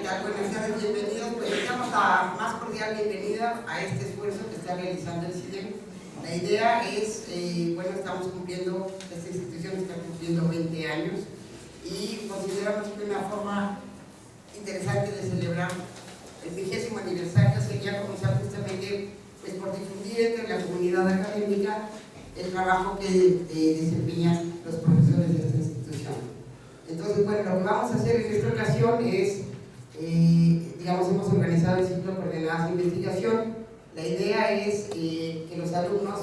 tal? Buenas tardes, bienvenidos. Pues les damos la más cordial bienvenida a este esfuerzo que está realizando el CIDEM. La idea es, bueno, estamos cumpliendo, esta institución está cumpliendo 20 años y consideramos que una forma interesante de celebrar el 20º aniversario sería comenzar justamente pues, por difundir entre la comunidad académica el trabajo que desempeñan los profesores de esta institución. Entonces, bueno, lo que vamos a hacer en esta ocasión es, digamos, hemos organizado el ciclo Coordenadas de Investigación. La idea es que los alumnos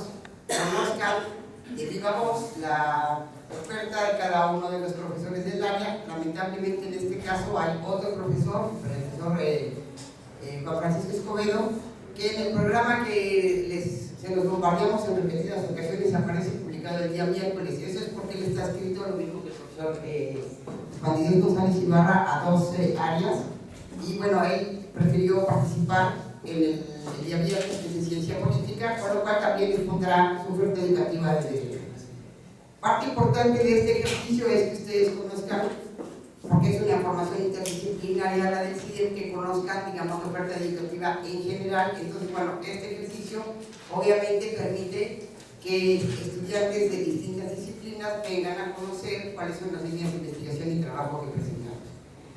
conozcan de viva voz la oferta de cada uno de los profesores del área. Lamentablemente, en este caso, hay otro profesor, el profesor Juan Francisco Escobedo, que en el programa que se los bombardeamos en repetidas ocasiones aparece publicado el día miércoles. Eso es porque él está escrito lo mismo que el profesor Juan Didier González Ibarra a dos áreas, y bueno, él prefirió participar en el día viernes que es de Ciencia Política, con lo cual también expondrá su oferta educativa desde el viernes. Parte importante de este ejercicio es que ustedes conozcan, porque es una formación interdisciplinaria la del CIDEM, que conozcan, digamos, la oferta educativa en general. Entonces, bueno, este ejercicio obviamente permite que estudiantes de distintas disciplinas vengan a conocer cuáles son las líneas de investigación y trabajo que presentamos.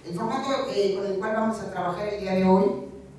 El formato con el cual vamos a trabajar el día de hoy,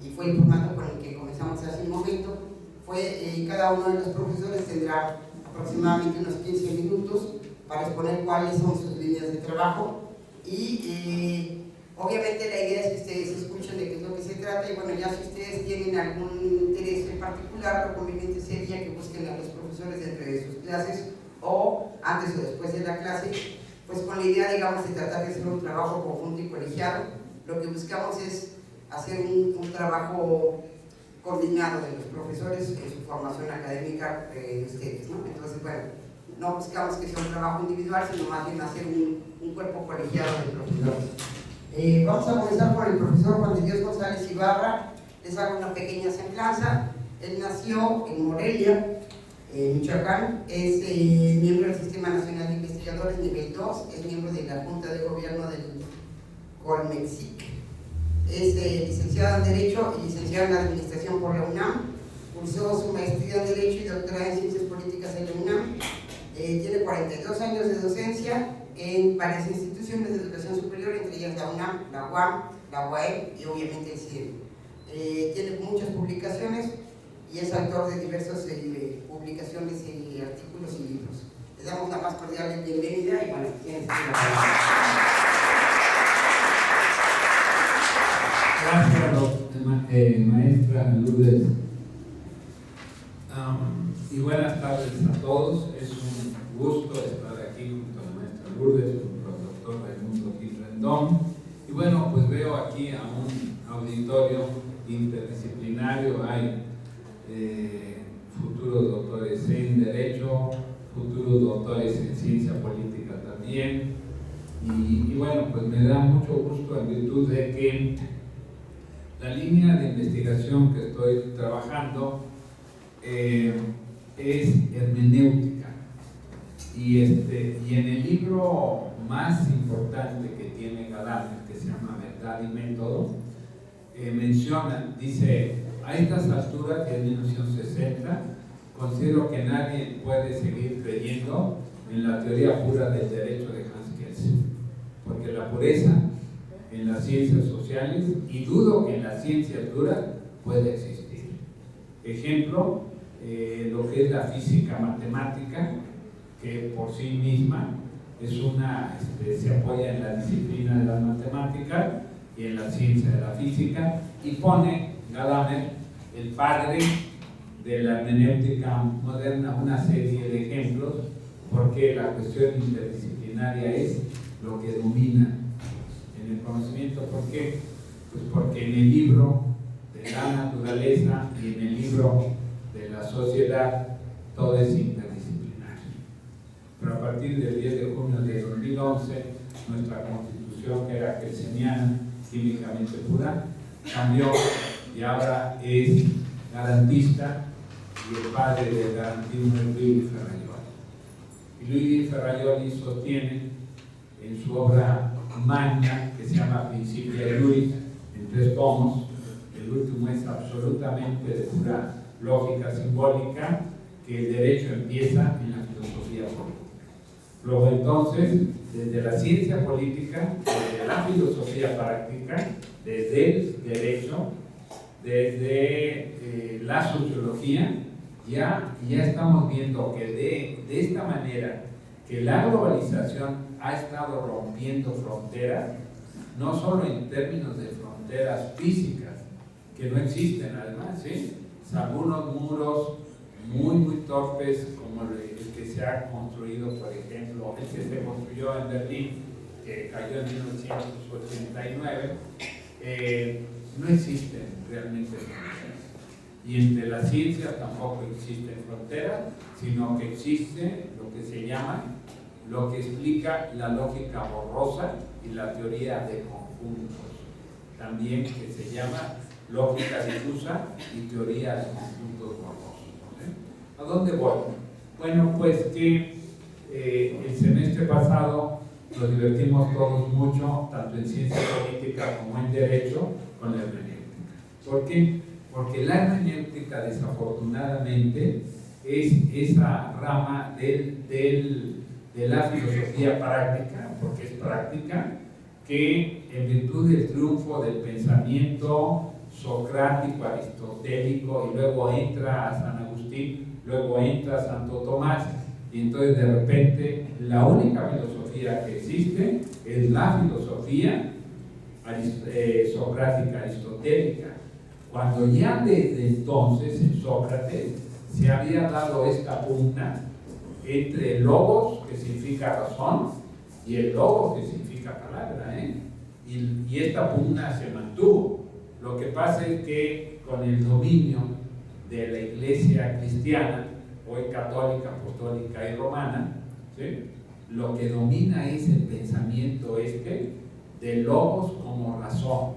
y fue el formato con el que comenzamos hace un momento, fue cada uno de los profesores tendrá aproximadamente unos 15 minutos para exponer cuáles son sus líneas de trabajo. Y obviamente la idea es que ustedes escuchen de qué es lo que se trata, y bueno, ya si ustedes tienen algún interés en particular, lo conveniente sería que busquen a los profesores dentro de sus clases o antes o después de la clase, pues con la idea, digamos, de tratar de hacer un trabajo conjunto y colegiado. Lo que buscamos es hacer un trabajo coordinado de los profesores en su formación académica de ustedes, ¿no? Entonces, bueno, no buscamos que sea un trabajo individual, sino más bien hacer un cuerpo colegiado de profesores. Vamos a comenzar por el profesor Juan Didier González Ibarra. Les hago una pequeña semblanza. Él nació en Morelia, Michoacán, es miembro del Sistema Nacional de Investigadores nivel 2, es miembro de la Junta de Gobierno del Colmexic, es licenciado en Derecho y licenciado en Administración por la UNAM, cursó su maestría en Derecho y doctorado en Ciencias Políticas en la UNAM. Tiene 42 años de docencia en varias instituciones de educación superior, entre ellas la UNAM, la UAM, la UAM y obviamente el CIDEM. Tiene muchas publicaciones y es autor de diversas publicaciones, artículos y libros. Les damos la más cordial bienvenida y bueno, tienes la palabra. Gracias, maestra Lourdes. Y buenas tardes a todos. Es un gusto estar aquí junto a la maestra Lourdes, junto al doctor Raimundo Gil Rendón. Y bueno, pues veo aquí a un auditorio interdisciplinario. Hay futuros doctores en Derecho, futuros doctores en Ciencia Política también. Y bueno, pues me da mucho gusto en virtud de que la línea de investigación que estoy trabajando es hermenéutica. Y en el libro más importante que tiene Gadamer, que se llama Verdad y Método, menciona, dice: a estas alturas, que es 1960, considero que nadie puede seguir creyendo en la teoría pura del derecho de Hans Kelsen, porque la pureza en las ciencias sociales, y dudo que en las ciencias duras pueda existir. Ejemplo, lo que es la física matemática, que por sí misma es se apoya en la disciplina de la matemática y en la ciencia de la física, y pone Gadamer, el padre de la hermenéutica moderna, una serie de ejemplos, porque la cuestión interdisciplinaria es lo que domina en el conocimiento. ¿Por qué? Pues porque en el libro de la naturaleza y en el libro de la sociedad todo es interdisciplinario. Pero a partir del 10 de junio de 2011, nuestra constitución, que era kelseniana, químicamente pura, cambió y ahora es garantista, y el padre del garantismo es Luigi Ferrajoli. Y Luigi Ferrajoli sostiene en su obra magna, que se llama Principia Juris, en 3 tomos. El último es absolutamente de pura lógica simbólica, que el derecho empieza en la filosofía política. Luego entonces, desde la ciencia política, desde la filosofía práctica, desde el derecho, desde la sociología, ya estamos viendo que de esta manera que la globalización ha estado rompiendo fronteras, no solo en términos de fronteras físicas, que no existen además, ¿sí? Algunos muros muy torpes, como el que se ha construido, por ejemplo, el que se construyó en Berlín, que cayó en 1989, no existen realmente fronteras. Y entre las ciencias tampoco existen fronteras, sino que existe lo que se llama, lo que explica la lógica borrosa y la teoría de conjuntos, también que se llama lógica difusa y teoría de conjuntos borrosos. ¿A dónde voy? Bueno, pues que el semestre pasado nos divertimos todos mucho, tanto en ciencia política como en derecho, con la hermenéutica. ¿Por qué? Porque la hermenéutica, desafortunadamente, es esa rama de la filosofía práctica, porque es práctica, que en virtud del triunfo del pensamiento socrático, aristotélico, y luego entra a San Agustín, luego entra a Santo Tomás, y entonces de repente la única filosofía que existe es la filosofía socrática, aristotélica. Cuando ya desde entonces en Sócrates se había dado esta pugna entre el logos, que significa razón, y el logos, que significa palabra, y esta pugna se mantuvo. Lo que pasa es que con el dominio de la Iglesia cristiana, hoy católica, apostólica y romana, ¿sí?, lo que domina es el pensamiento de logos como razón.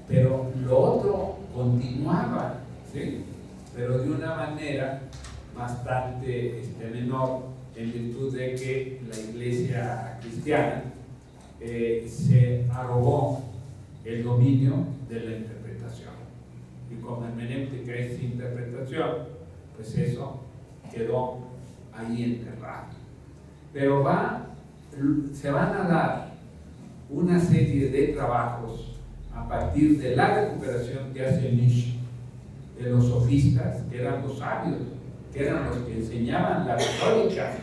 Pero lo otro continuaba, ¿sí?, pero de una manera bastante menor, en virtud de que la Iglesia cristiana se arrogó el dominio de la interpretación. Y como hermenéutica es interpretación, pues eso quedó ahí enterrado. Pero se van a dar una serie de trabajos a partir de la recuperación que hace Nietzsche de los sofistas, que eran los sabios, que eran los que enseñaban la retórica.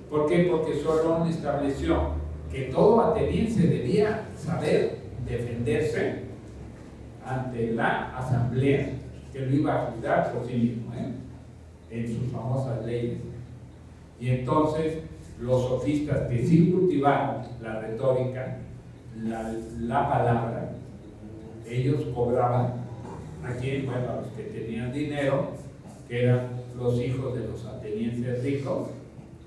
¿Por qué? Porque Solón estableció que todo ateniense debía saber defenderse ante la asamblea, que lo iba a juzgar por sí mismo, en sus famosas leyes. Y entonces los sofistas que sí cultivaron la retórica, la palabra, ellos cobraban a quién, bueno, a los que tenían dinero, que eran los hijos de los atenienses ricos,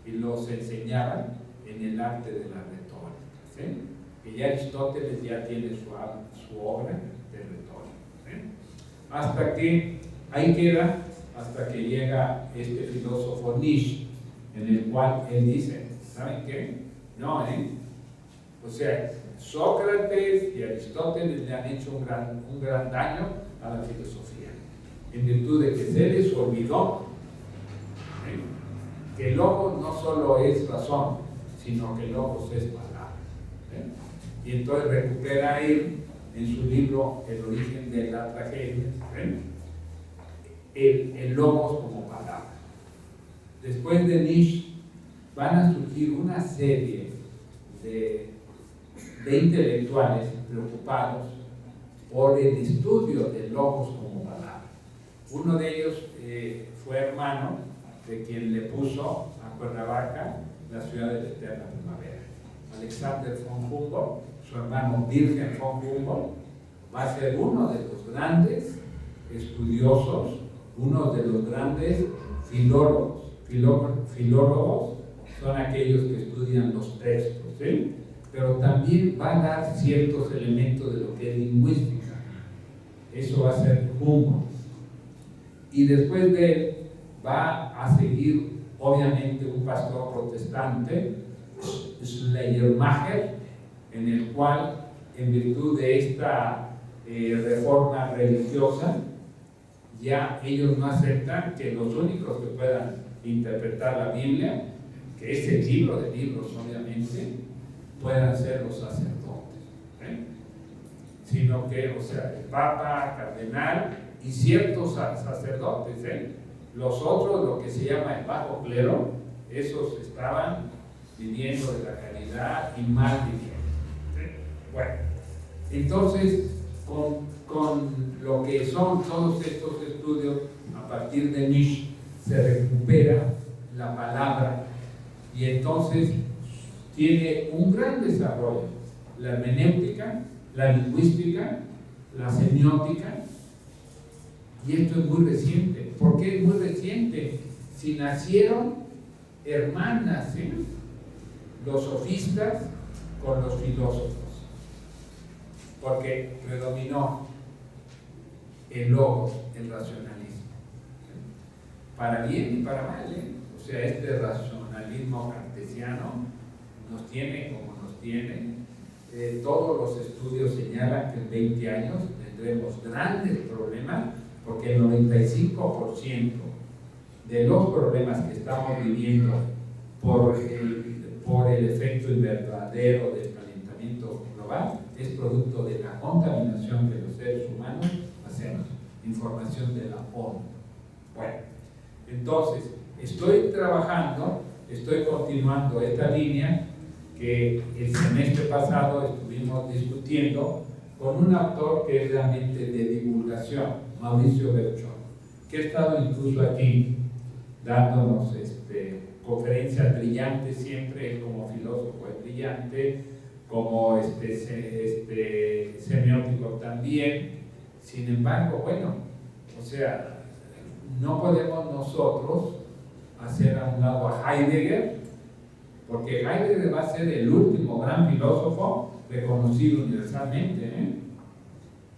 y los enseñaban en el arte de la retórica, ¿sí? Que ya Aristóteles ya tiene su obra de retórica, ¿sí? Hasta que ahí queda, hasta que llega este filósofo Nietzsche, en el cual él dice, ¿saben qué? No, o sea, Sócrates y Aristóteles le han hecho un gran daño a la filosofía, en virtud de que se les olvidó que el logos no solo es razón, sino que el logos es palabra. Y entonces recupera él en su libro El origen de la tragedia el logos como palabra. Después de Nietzsche van a surgir una serie de intelectuales preocupados por el estudio del logos como palabra. Uno de ellos fue hermano de quien le puso a Cuernavaca la ciudad de la eterna primavera. Alexander von Humboldt, su hermano Wilhelm von Humboldt, va a ser uno de los grandes estudiosos, uno de los grandes filólogos. Filólogos son aquellos que estudian los textos, ¿sí? Pero también va a dar ciertos elementos de lo que es lingüística. Eso va a ser Humboldt. Y después de él va a seguir, obviamente, un pastor protestante, Schleiermacher, en el cual, en virtud de reforma religiosa, ya ellos no aceptan que los únicos que puedan interpretar la Biblia, que es el libro de libros obviamente, puedan ser los sacerdotes, sino que, o sea, el Papa, cardenal y ciertos sacerdotes, los otros, lo que se llama el bajo clero, esos estaban viviendo de la caridad y mal viviendo. Bueno, entonces, con lo que son todos estos estudios, a partir de Nietzsche, se recupera la palabra y entonces tiene un gran desarrollo la hermenéutica, la lingüística, la semiótica, y esto es muy reciente. ¿Por qué es muy reciente? Si nacieron hermanas, los sofistas con los filósofos, porque predominó el logos, el racionalismo, para bien y para mal, o sea, este racionalismo cartesiano nos tiene como nos tiene. Todos los estudios señalan que en 20 años tendremos grandes problemas, porque el 95% de los problemas que estamos viviendo por el efecto invernadero del calentamiento global es producto de la contaminación que los seres humanos hacemos. Información de la ONU. Bueno, entonces, estoy continuando esta línea que el semestre pasado estuvimos discutiendo con un autor que es realmente de divulgación, Mauricio Berchón, que ha estado incluso aquí dándonos conferencias brillantes siempre. Él como filósofo es brillante, como semiótico también. Sin embargo, bueno, o sea, no podemos nosotros hacer a un lado a Heidegger, porque Heidegger va a ser el último gran filósofo reconocido universalmente,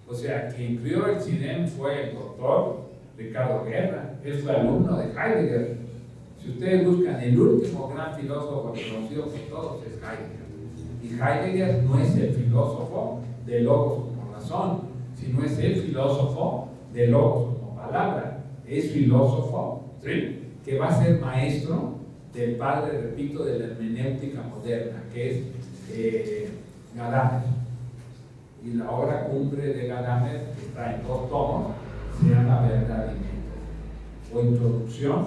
O sea, quien creó el CIDEM fue el doctor Ricardo Guerra. Él fue alumno de Heidegger. Si ustedes buscan el último gran filósofo reconocido por todos, es Heidegger. Y Heidegger no es el filósofo de logos como razón, sino es el filósofo de logos como palabra. Es filósofo, ¿sí?, que va a ser maestro del padre, repito, de la hermenéutica moderna, que es Gadamer. Y la obra cumbre de Gadamer, que está en 2 tomos, se llama Verdad y Método, o Introducción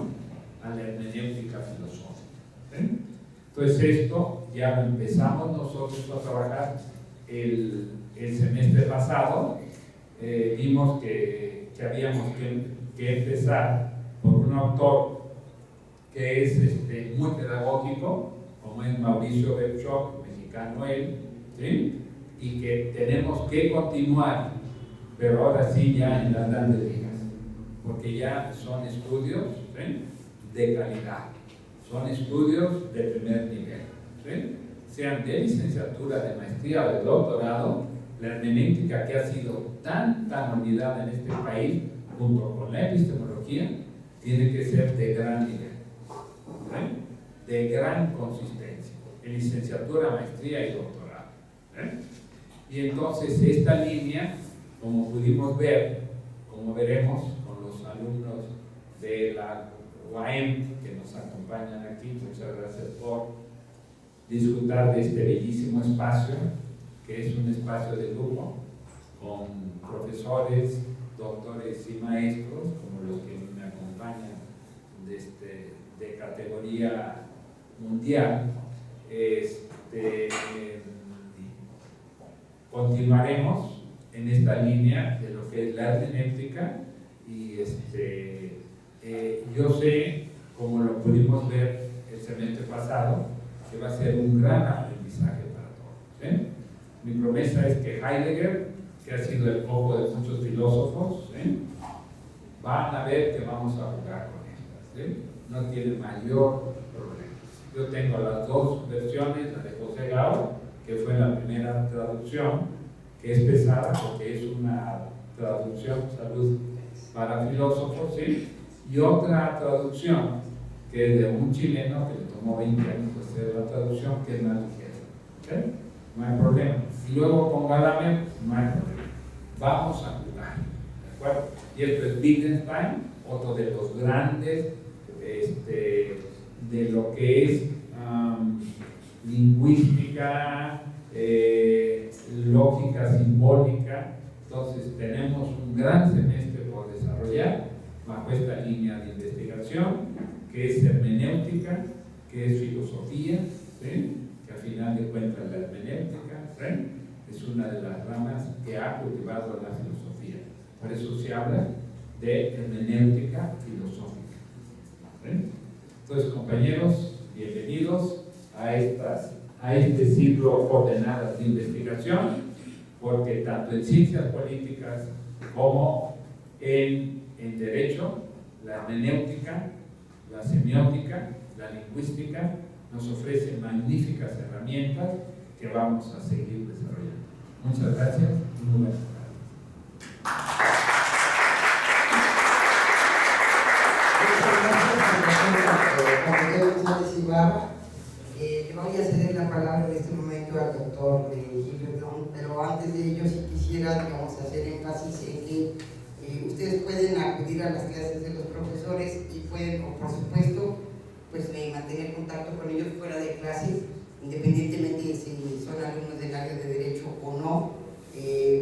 a la hermenéutica filosófica. ¿Sí? Entonces esto ya lo empezamos nosotros a trabajar el semestre pasado. Vimos que habíamos que empezar por un autor que es muy pedagógico, como es Mauricio Berchón, mexicano él, ¿sí?, y que tenemos que continuar, pero ahora sí ya en las grandes ligas, porque ya son estudios, ¿sí?, de calidad, son estudios de primer nivel, ¿sí?, sean de licenciatura, de maestría o de doctorado. La hermenéutica, que ha sido tan olvidada en este país, junto con la epistemología, tiene que ser de gran nivel, de gran consistencia, en licenciatura, maestría y doctorado. Y entonces esta línea, como pudimos ver, como veremos con los alumnos de la UAM que nos acompañan aquí, muchas gracias por disfrutar de este bellísimo espacio, que es un espacio de grupo, con profesores, doctores y maestros, como los que me acompañan de categoría mundial. Continuaremos en esta línea de lo que es la hermenéutica, y yo sé, como lo pudimos ver el semestre pasado, que va a ser un gran aprendizaje para todos, ¿sí? Mi promesa es que Heidegger, que ha sido el foco de muchos filósofos, ¿sí?, van a ver que vamos a jugar con estas, ¿sí? No tiene mayor problema. Yo tengo las 2 versiones, la de José Gao, que fue la primera traducción, que es pesada porque es una traducción, salud, para filósofos, ¿sí?, y otra traducción que es de un chileno que le tomó 20 años hacer la traducción, que es más ligera, ¿sí? No hay problema. Y luego con Gadamer no hay problema. vamos a jugar, ¿de acuerdo? Y esto es Wittgenstein, otro de los grandes de lo que es lingüística, lógica simbólica. Entonces tenemos un gran semestre por desarrollar bajo esta línea de investigación, que es hermenéutica, que es filosofía, ¿sí? Que al final de cuentas la hermenéutica, ¿sí? Es una de las ramas que ha cultivado la filosofía. Por eso se habla de hermenéutica filosófica, ¿sí? Entonces, compañeros, bienvenidos a este ciclo ordenado de investigación, porque tanto en ciencias políticas como en derecho, la hermenéutica, la semiótica, la lingüística nos ofrecen magníficas herramientas que vamos a seguir desarrollando. Muchas gracias y muy buenas tardes. Le voy a ceder la palabra en este momento al doctor Gilberton, pero antes de ello sí quisiera, digamos, hacer énfasis en que ustedes pueden acudir a las clases de los profesores y pueden, o por supuesto, pues mantener contacto con ellos fuera de clase, independientemente de si son alumnos del área de Derecho o no,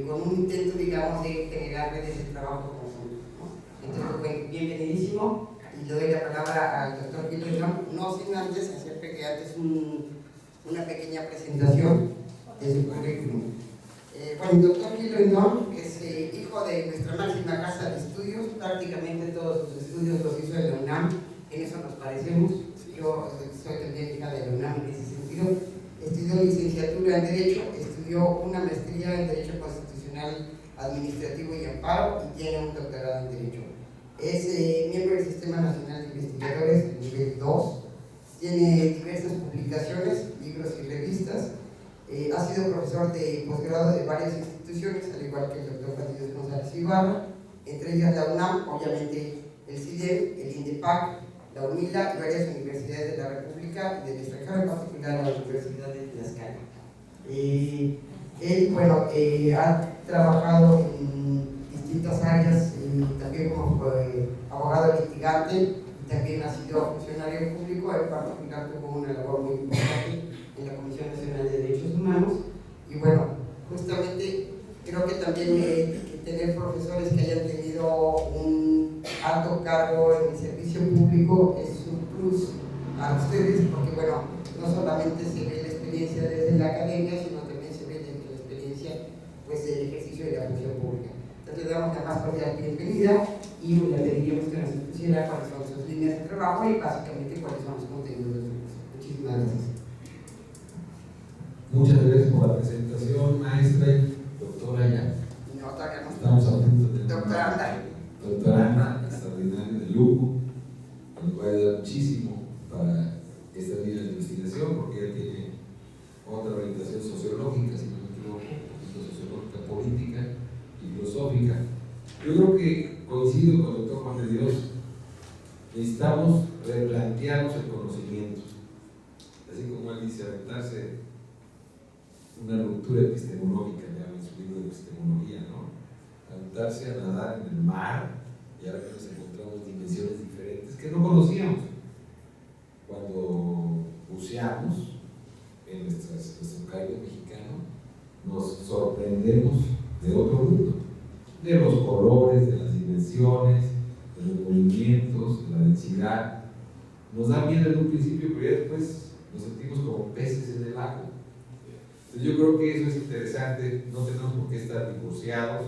con un intento, digamos, de generar redes de trabajo conjunto, ¿no? Entonces, pues, bienvenidísimo, y le doy la palabra al doctor Gilberton, no sin antes hacer una pequeña presentación de su currículum. Bueno, el doctor Gilberton es hijo de nuestra máxima casa de estudios, prácticamente todos sus estudios los hizo en la UNAM, en eso nos parecemos. Yo soy también hija de la UNAM en ese sentido. Estudió licenciatura en Derecho, estudió una maestría en Derecho Constitucional, Administrativo y Amparo y tiene un doctorado en Derecho. Es miembro del Sistema Nacional de Investigadores, nivel 2. Tiene diversas publicaciones, libros y revistas. Ha sido profesor de posgrado de varias instituciones, al igual que el doctor Juan Díaz González Ibarra, entre ellas la UNAM, obviamente el CIDEM, el INDEPAC, la UNILA y varias universidades de la República y del extranjero, en particular la Universidad de Tlaxcala. Él, bueno, ha trabajado en distintas áreas, también como abogado litigante, y también ha sido funcionario público, en particular tuvo una labor muy importante en la Comisión Nacional de Derechos Humanos. Y bueno, justamente creo que también tener profesores que hayan tenido un alto cargo en el servicio público es un plus a ustedes, porque bueno, no solamente se ve la experiencia desde la academia, sino también se ve dentro de la experiencia pues del ejercicio de la función pública. Entonces le damos la más cordial bienvenida y le pediríamos que nos expusiera cuáles son sus líneas de trabajo y básicamente cuáles son los contenidos de su curso. Muchísimas gracias. Muchas gracias por la presentación, maestra y doctora ya. No, todavía no. Estamos a punto de Doctoranda. Doctoranda extraordinaria de lujo, que nos va a ayudar muchísimo para esta línea de investigación, porque ella tiene otra orientación sociológica, si no me equivoco, sociológica, política y filosófica. Yo creo que coincido con el doctor Juan de Dios, necesitamos replantearnos el conocimiento, así como él dice, aventarse una ruptura epistemológica, ya en su libro de epistemología, ¿no? Aventarse a nadar en el mar, y ahora que nos encontramos dimensiones diferentes que no conocíamos. Cuando buceamos en nuestro Caribe mexicano, nos sorprendemos de otro mundo, de los colores, de las dimensiones, de los movimientos, de la densidad. Nos da miedo en un principio, pero ya después nos sentimos como peces en el agua. Entonces yo creo que eso es interesante, no tenemos por qué estar divorciados.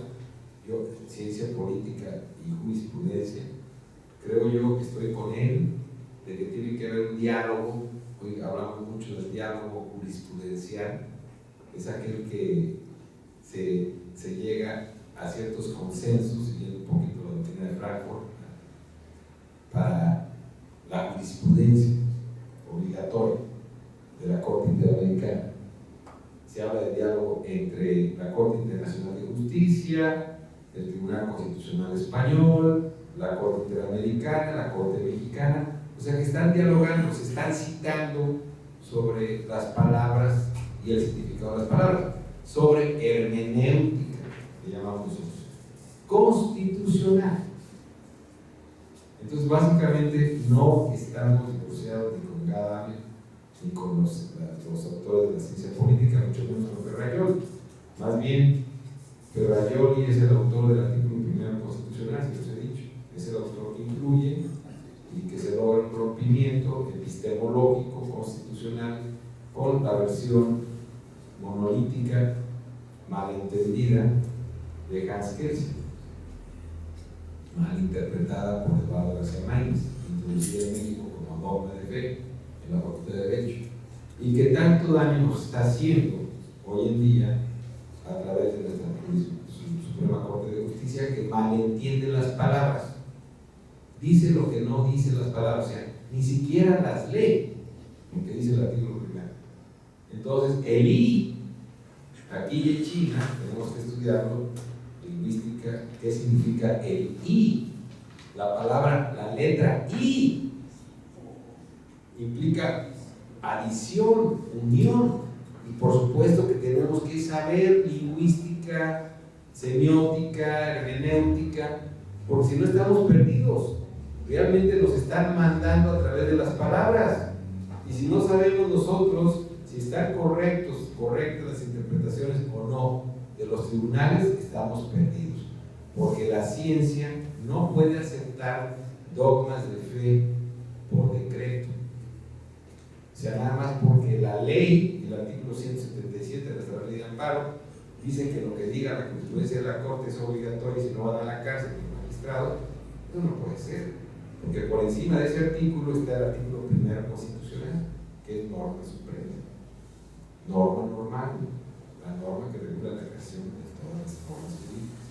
Yo, ciencia política y jurisprudencia, creo yo que estoy con él, de que tiene que haber un diálogo. Hoy hablamos mucho del diálogo jurisprudencial, es aquel que se llega a ciertos consensos, siguiendo un poquito la doctrina de Frankfurt, para la jurisprudencia obligatoria de la Corte Interamericana. Se habla de diálogo entre la Corte Internacional de Justicia, el Tribunal Constitucional Español, la Corte Interamericana, la Corte Mexicana, o sea que están dialogando, se están citando sobre las palabras y el significado de las palabras, sobre hermenéutica. que llamamos nosotros, constitucional. Entonces, básicamente, no estamos negociados ni con Gadamer, ni con los autores de la ciencia política, mucho menos con Ferrajoli. Más bien, Ferrajoli es el autor del artículo primero constitucional, si os he dicho. Es el autor que incluye y que se logra un rompimiento epistemológico constitucional con la versión monolítica, malentendida de Hans Kelsen, mal interpretada por Eduardo García Maínez, introducida en México como dogma de fe en la Facultad de Derecho, y que tanto daño nos está haciendo hoy en día a través de nuestra Suprema Corte de Justicia, que malentiende las palabras, dice lo que no dice las palabras, o sea, ni siquiera las lee, porque dice el artículo primero. Entonces, el I, aquí en China, tenemos que estudiarlo, lingüística, ¿qué significa el I? La palabra, la letra I, implica adición, unión, y por supuesto que tenemos que saber lingüística, semiótica, hermenéutica, porque si no estamos perdidos. Realmente nos están mandando a través de las palabras, y si no sabemos nosotros si están correctas las interpretaciones o no de los tribunales, estamos perdidos, porque la ciencia no puede aceptar dogmas de fe por decreto. O sea, nada más porque la ley, el artículo 177 de nuestra ley de amparo, dice que lo que diga la jurisprudencia de la Corte es obligatorio y si no van a la cárcel como magistrado. Eso no puede ser, porque por encima de ese artículo está el artículo primero constitucional, que es norma suprema, norma normal, la norma que regula la creación de todas las formas jurídicas.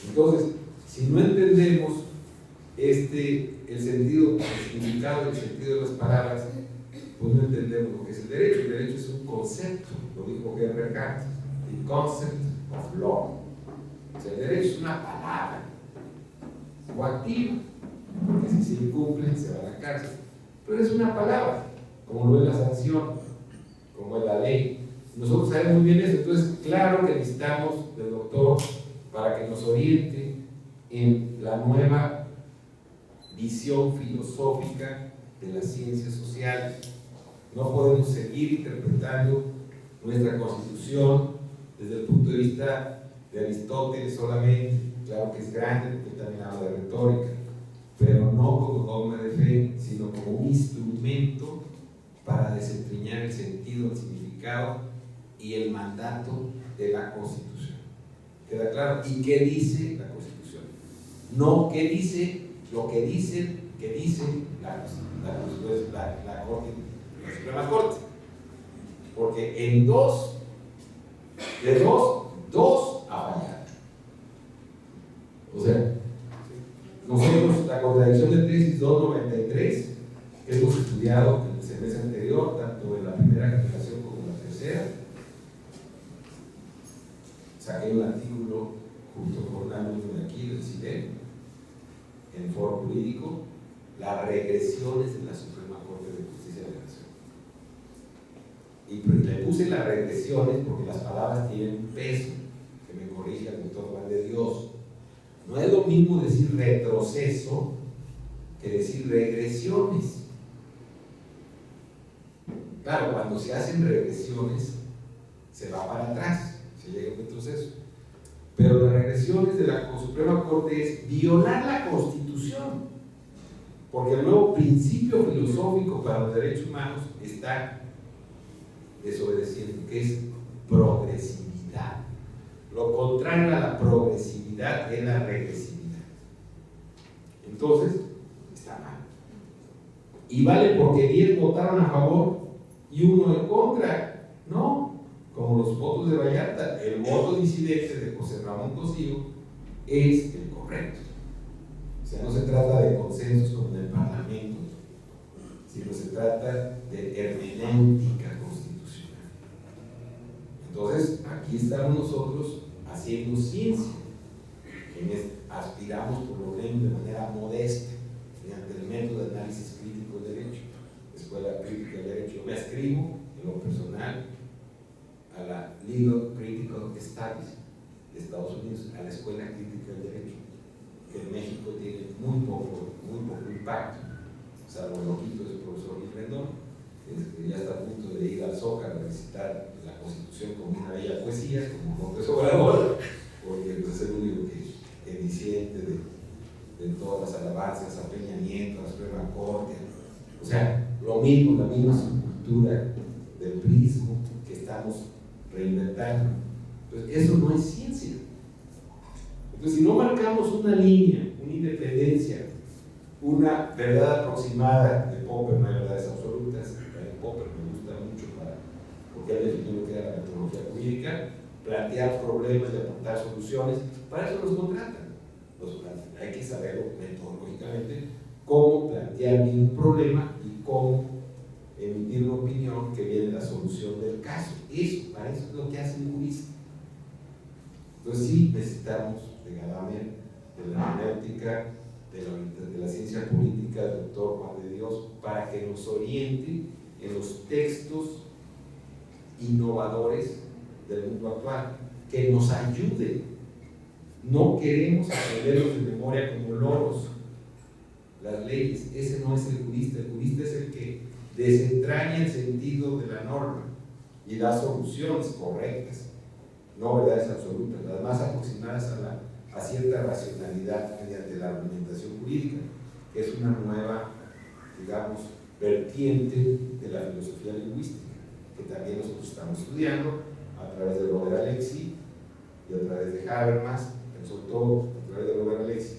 Entonces, si no entendemos el sentido, el significado, el sentido de las palabras, pues no entendemos lo que es el derecho. El derecho es un concepto, lo dijo Gerhard Kant, the concept of law. O sea, el derecho es una palabra coactiva, porque si se incumple se va a la cárcel, pero es una palabra, como lo es la sanción, como es la ley. Nosotros sabemos muy bien eso. Entonces, claro que necesitamos del doctor para que nos oriente en la nueva visión filosófica de las ciencias sociales. No podemos seguir interpretando nuestra Constitución desde el punto de vista de Aristóteles solamente. Claro que es grande porque también habla de retórica, pero no como dogma de fe, sino como un instrumento para desentrañar el sentido, el significado y el mandato de la Constitución. ¿Queda claro? ¿Y qué dice la Constitución? No qué dice lo que dice la Corte, la Suprema Corte. Porque en dos a fallar. O sea, nosotros la contradicción de tesis 293 que hemos estudiado en el semestre anterior, tanto en la primera generación como en la tercera, saqué un artículo junto con un alumno de aquí, del CIDE, en el Foro Jurídico, las regresiones de la Suprema Corte de Justicia de la Nación. Y le puse las regresiones porque las palabras tienen un peso, que me corrige el doctor Juan de Dios. No es lo mismo decir retroceso que decir regresiones. Claro, cuando se hacen regresiones, se va para atrás, se llega a un retroceso. Pero las regresiones de la Suprema Corte es violar la Constitución, porque el nuevo principio filosófico para los derechos humanos está desobedeciendo, que es progresividad. Lo contrario a la progresividad es la regresividad. Entonces, está mal. Y vale porque 10 votaron a favor y 1 en contra. No, como los votos de Vallarta, el voto disidente de José Ramón Cosío es el correcto. O sea, no se trata de consensos como en el Parlamento, sino se trata de hermenéutica constitucional. Entonces, aquí estamos nosotros haciendo ciencia, quienes aspiramos por lo menos de manera modesta, mediante el método de análisis crítico del derecho, Escuela Crítica del Derecho. Yo me ascribo, en lo personal, a la Legal Critical Studies, de Estados Unidos, a la Escuela Crítica del Derecho, que en México tiene muy poco impacto, salvo el loquito de su profesor Luis Rendón, que ya está a punto de ir al Zócalo a recitar la Constitución con una bella poesía, como López Obrador, porque es el único que disiente de todas las alabanzas a Peña Nieto, a la Suprema Corte. O sea, lo mismo, la misma subcultura del prismo que estamos reinventando. Entonces, eso no es ciencia. Entonces, si no marcamos una línea, una independencia, una verdad aproximada de Popper, no hay verdades absolutas, Popper me gusta mucho porque él definió lo que era la metodología jurídica, plantear problemas y aportar soluciones, para eso nos contratan. Hay que saberlo metodológicamente, cómo plantear bien un problema y cómo emitir una opinión que viene de la solución del caso. Para eso es lo que hace un jurista. Entonces sí necesitamos de Gadamer, de la hermenéutica, de la ciencia política del doctor Juan de Dios, para que nos oriente en los textos innovadores del mundo actual, que nos ayude. No queremos aprenderlos de memoria como loros las leyes. Ese no es el jurista es el que desentraña el sentido de la norma y da soluciones correctas, no verdades absolutas, las más aproximadas a cierta racionalidad mediante la argumentación jurídica, que es una nueva, digamos, vertiente de la filosofía lingüística, que también nosotros estamos estudiando a través de Robert Alexy y a través de Habermas, pero sobre todo a través de Robert Alexy,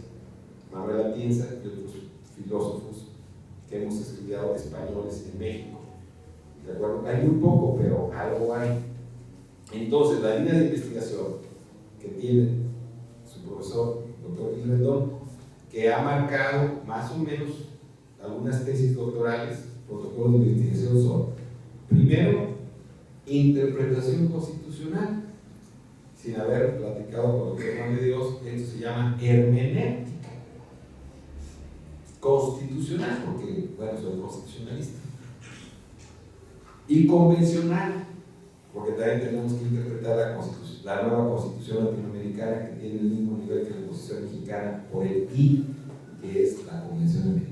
Manuel Atienza y otros filósofos que hemos estudiado españoles en México. ¿De acuerdo? Hay muy poco, pero algo hay. Entonces, la línea de investigación que tiene su profesor, doctor Luis Rendón, que ha marcado más o menos algunas tesis doctorales, protocolos de investigación son, primero, interpretación constitucional, sin haber platicado con el doctor Juan de Dios, esto se llama hermenéutica constitucional, porque, bueno, soy constitucionalista, y convencional, porque también tenemos que interpretar la nueva constitución latinoamericana, que tiene el mismo nivel que la constitución mexicana, por el I, que es la convención americana.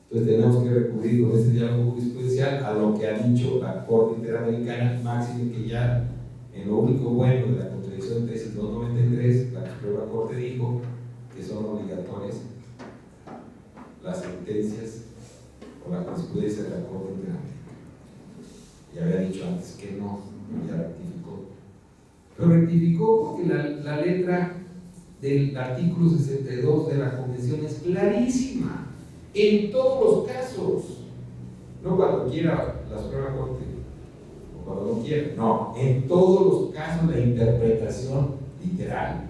Entonces tenemos que recurrir con este diálogo jurisprudencial a lo que ha dicho la Corte Interamericana, máximo que ya en lo único bueno de la contradicción de tesis 293, la Suprema Corte dijo que son obligatorias las sentencias o la jurisprudencia de la Corte Interamericana. Ya había dicho antes que no, ya rectificó. Pero rectificó porque la letra del artículo 62 de la Convención es clarísima. En todos los casos, no cuando quiera la Suprema Corte o cuando no quiera, no, en todos los casos la interpretación literal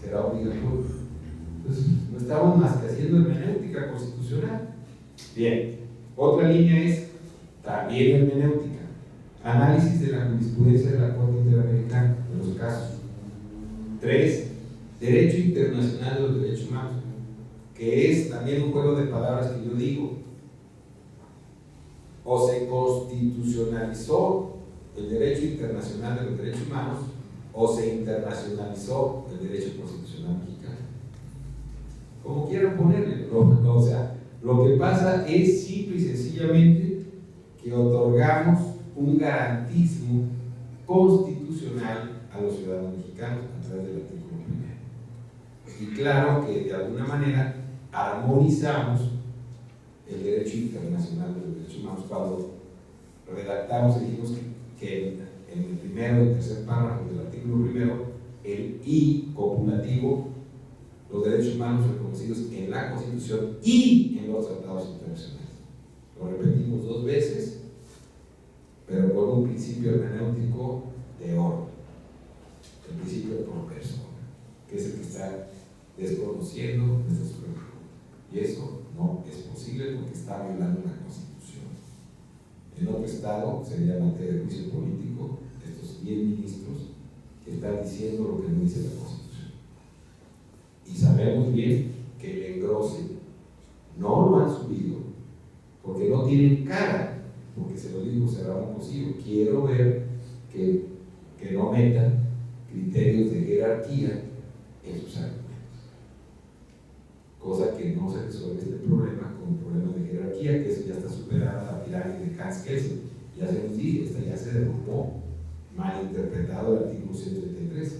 será obligatoria. Entonces, no estamos más que haciendo hermenéutica constitucional. Bien, otra línea es también hermenéutica, análisis de la jurisprudencia de la Corte Interamericana de los casos. 3. Derecho internacional de los derechos humanos, que es también un juego de palabras que yo digo. O se constitucionalizó el derecho internacional de los derechos humanos, o se internacionalizó el derecho constitucional mexicano. Como quieran ponerle, o sea, lo que pasa es simple y sencillamente que otorgamos un garantismo constitucional a los ciudadanos mexicanos a través del artículo 1. Y claro que de alguna manera armonizamos el derecho internacional de los derechos humanos. Cuando redactamos dijimos que en el primero y tercer párrafo del artículo 1, el I copulativo, los derechos humanos reconocidos en la Constitución y en los tratados internacionales. Lo repetimos 2 veces, pero con un principio hermenéutico de oro, el principio por persona, que es el que está desconociendo nuestra Suprema Corte. Y eso no es posible porque está violando la Constitución. En otro estado sería materia de juicio político estos 10 ministros que están diciendo lo que no dice la Constitución. Y sabemos bien que el engrose no lo han subido porque no tienen cara, porque se lo digo, será un posible. Quiero ver que no metan criterios en sus argumentos. Cosa que no se resuelve este problema con problemas de jerarquía, que eso ya está superada la pirámide de Hans Kelsen. Ya se nos dice, esta ya se derrumbó, malinterpretado el artículo 133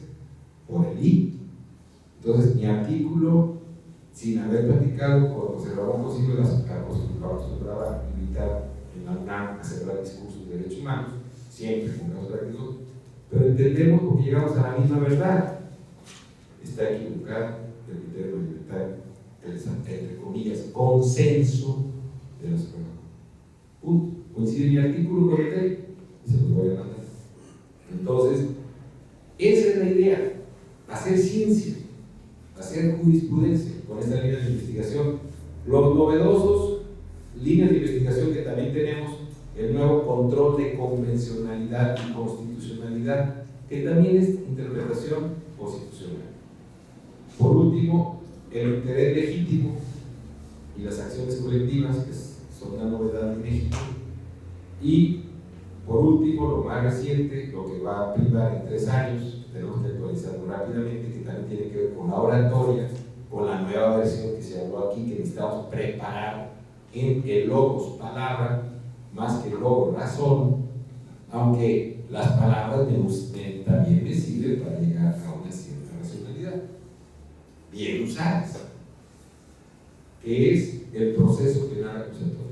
por el I. Entonces, mi artículo, sin haber platicado con José Ramón Cosío, acostumbraba a invitar en la UNAM a celebrar discursos de derechos humanos, siempre con casos prácticos, pero entendemos porque llegamos a la misma verdad. Está equivocado el criterio libertario, entre comillas, consenso de los programas. Punto. Coincide mi artículo con el y se los voy a mandar. Entonces, esa es la idea, hacer ciencia, hacer jurisprudencia con esta línea de investigación. Los novedosos líneas de investigación que también tenemos, el nuevo control de convencionalidad y constitucionalidad, que también es interpretación constitucional. Por último, el interés legítimo y las acciones colectivas, que son una novedad en México. Y por último, lo más reciente, lo que va a privar en 3 años, tenemos que actualizarlo rápidamente, que también tiene que ver con la oratoria, con la nueva versión que se habló aquí, que necesitamos preparar en el logos palabra, más que el logos razón, aunque las palabras también me sirven para llegar a una cierta racionalidad, bien usadas, que es el proceso penal acusatorio.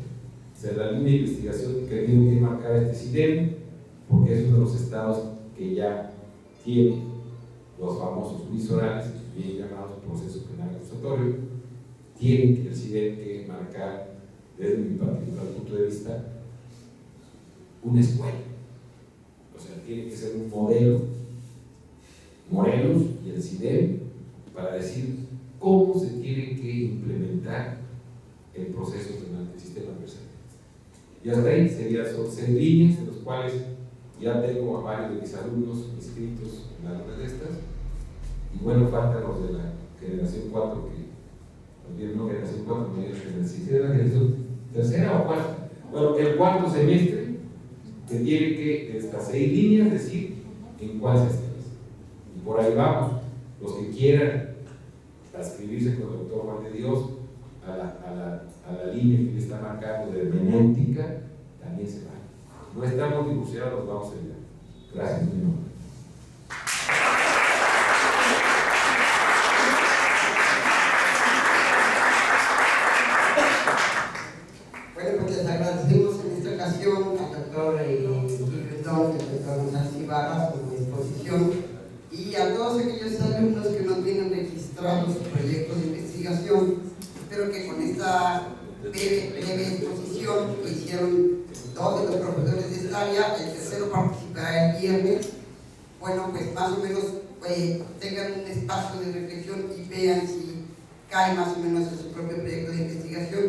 O sea, la línea de investigación que tiene que marcar este CIDEM, porque es uno de los estados que ya tiene los famosos juicios orales, bien llamados proceso penal acusatorio. Tiene el CIDEM que marcar, desde mi particular punto de vista, una escuela. O sea, tiene que ser un modelo. Morelos y el CIDEM para decir cómo se tiene que implementar el proceso penal del sistema adversario. Y hasta ahí son 6 líneas, en las cuales ya tengo a varios de mis alumnos inscritos en algunas de estas. Y bueno, faltan los de la generación 4, que no generación 4, no es la generación tercera o cuarta. Bueno, el cuarto semestre, que tiene que, de estas 6 líneas, decir en cuál se establece. Y por ahí vamos, los que quieran adscribirse con el doctor Juan de Dios a la línea que le está marcando de hermenéutica, también se va. No estamos divorciados, nos vamos a ayudar. Gracias, mi nombre. Bueno, pues les agradecemos en esta ocasión al doctor Gildón, al doctor González Ibarra por la exposición, y a todos aquellos alumnos que nos tienen registrados sus proyectos de investigación. Espero que con esta breve exposición que hicieron 2 de los profesores de esta área, el tercero participará el viernes, bueno, pues más o menos tengan un espacio de reflexión y vean si cae más o menos en su propio proyecto de investigación,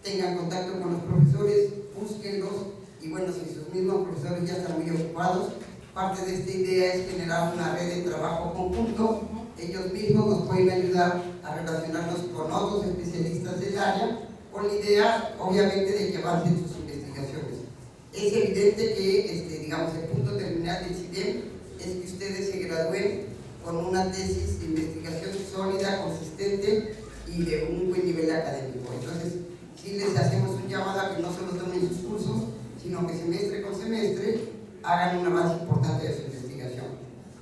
tengan contacto con los profesores, búsquenlos, y bueno, si sus mismos profesores ya están muy ocupados, parte de esta idea es generar una red de trabajo conjunto. Ellos mismos nos pueden ayudar a relacionarnos con otros especialistas del área, con la idea, obviamente, de que avancen sus investigaciones. Es evidente que, digamos, el punto terminal del CIDEM es que ustedes se gradúen con una tesis de investigación sólida, consistente y de un buen nivel académico. Entonces, sí les hacemos un llamado a que no solo tomen sus cursos, sino que semestre con semestre hagan un avance importante de su investigación.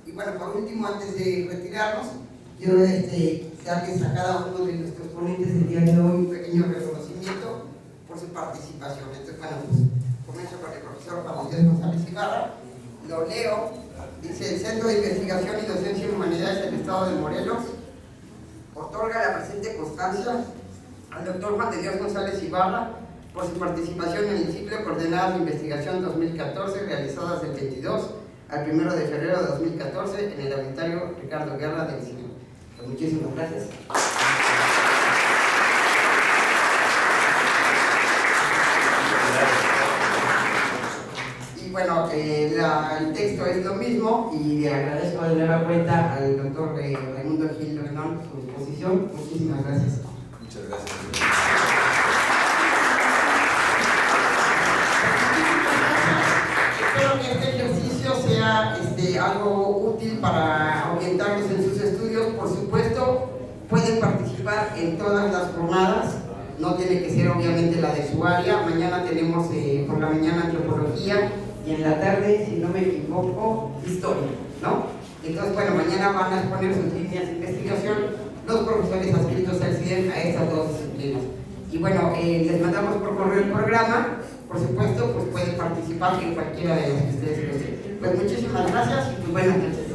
Y bueno, por último, antes de retirarnos, quiero darles a cada uno de nuestros ponentes el día de hoy un pequeño reconocimiento por su participación. Entonces, bueno, pues comienzo con el profesor Juan José González Ibarra, lo leo, dice: el Centro de Investigación y Docencia en Humanidades del Estado de Morelos otorga la presente constancia al doctor Juan de Dios González Ibarra por su participación en el ciclo de Coordenadas de Investigación 2014, realizadas del 22 al 1 de febrero de 2014 en el Auditorio Ricardo Guerra del CIDEM. Pues muchísimas gracias. Y bueno, el texto es lo mismo, y le agradezco de nueva cuenta al doctor Raimundo Gil Rendón por su exposición. Muchísimas gracias. Muchas gracias. Espero que este ejercicio sea algo útil para orientarlos en sus estudios. Por supuesto, pueden participar en todas las jornadas, no tiene que ser obviamente la de su área. Mañana tenemos por la mañana antropología y en la tarde, si no me equivoco, historia, ¿no? Entonces, bueno, mañana van a exponer sus líneas de investigación los profesores adscritos al CIDEN a estas dos disciplinas. Y bueno, les mandamos por correo el programa, por supuesto, pues pueden participar en cualquiera de las que ustedes deseen. Pues muchísimas gracias y pues buenas noches.